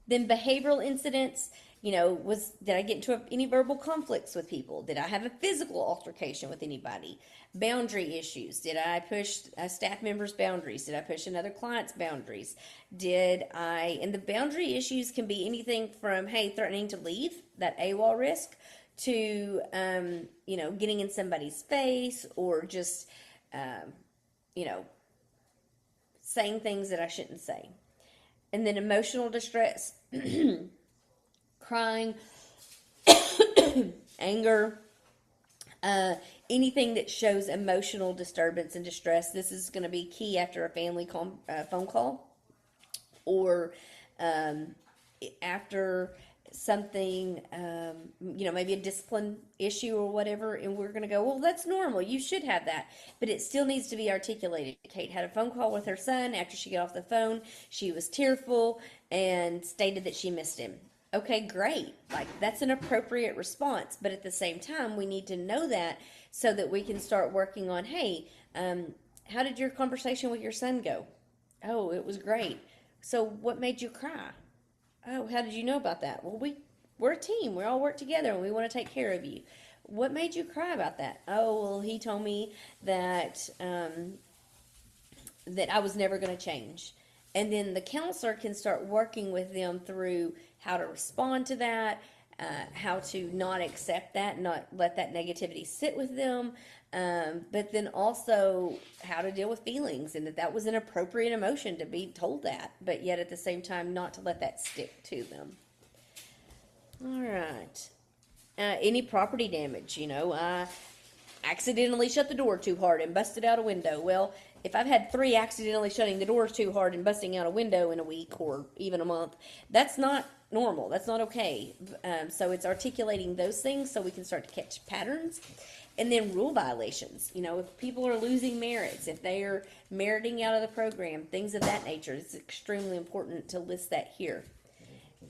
Then behavioral incidents, did I get into any verbal conflicts with people? Did I have a physical altercation with anybody? Boundary issues. Did I push a staff member's boundaries? Did I push another client's boundaries? And the boundary issues can be anything from, hey, threatening to leave, that AWOL risk, to, getting in somebody's face, or just, um, you know, saying things that I shouldn't say. And then emotional distress, crying, anger, uh, anything that shows emotional disturbance and distress. This is going to be key after a phone call, or um, after something, maybe a discipline issue or whatever, and we're going to go, well, that's normal. You should have that. But it still needs to be articulated. Kate had a phone call with her son. After she got off the phone, she was tearful and stated that she missed him. Okay, great. Like, that's an appropriate response. But at the same time, we need to know that so that we can start working on, hey, how did your conversation with your son go? Oh, it was great. So what made you cry? Oh, how did you know about that? Well, we're a team. We all work together and we want to take care of you. What made you cry about that? Oh, well, he told me that I was never going to change. And then the counselor can start working with them through how to respond to that, how to not accept that, not let that negativity sit with them, but then also how to deal with feelings, and that was an appropriate emotion to be told that, but yet at the same time not to let that stick to them. All right. Any property damage, I accidentally shut the door too hard and busted out a window. Well, if I've had 3 accidentally shutting the doors too hard and busting out a window in a week or even a month, that's not normal. That's not okay. So it's articulating those things so we can start to catch patterns. And then rule violations. If people are losing merits, if they are meriting out of the program, things of that nature, it's extremely important to list that here.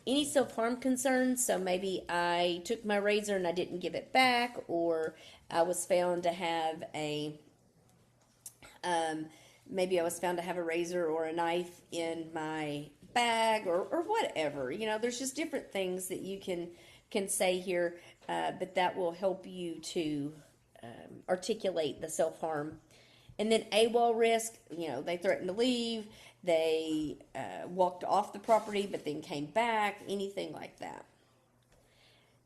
Any self-harm concerns, so maybe I took my razor and I didn't give it back, or I was found to have maybe I was found to have a razor or a knife in my bag, or whatever. There's just different things that you can say here, but that will help you to articulate the self-harm. And then AWOL risk, they threatened to leave, they walked off the property but then came back, anything like that.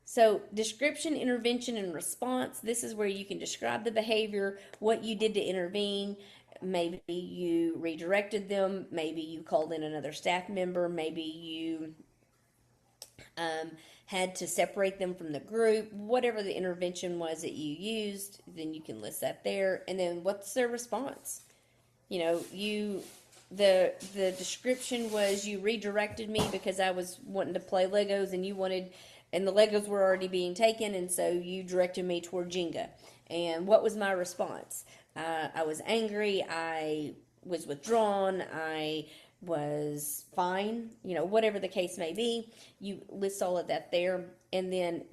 So description, intervention, and response, this is where you can describe the behavior, what you did to intervene. Maybe you redirected them, maybe you called in another staff member, maybe you had to separate them from the group. Whatever the intervention was that you used, then you can list that there. And then what's their response? The description was, you redirected me because I was wanting to play Legos and the Legos were already being taken, and so you directed me toward Jenga. And what was my response? I was angry, I was withdrawn, I was fine, whatever the case may be. You list all of that there. And then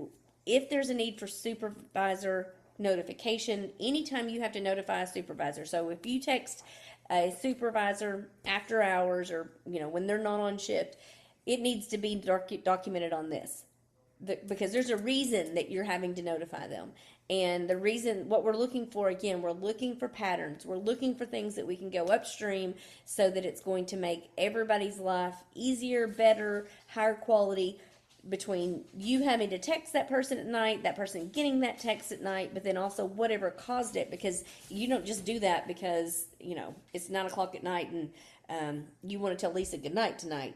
if there's a need for supervisor notification, anytime you have to notify a supervisor. So if you text a supervisor after hours, or when they're not on shift, it needs to be documented on this, because there's a reason that you're having to notify them. And the reason, what we're looking for, again, we're looking for patterns. We're looking for things that we can go upstream so that it's going to make everybody's life easier, better, higher quality, between you having to text that person at night, that person getting that text at night, but then also whatever caused it, because you don't just do that because, it's 9 o'clock at night and you want to tell Lisa good night tonight.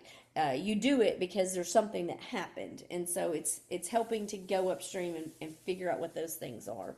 You do it because there's something that happened, and so it's helping to go upstream and figure out what those things are.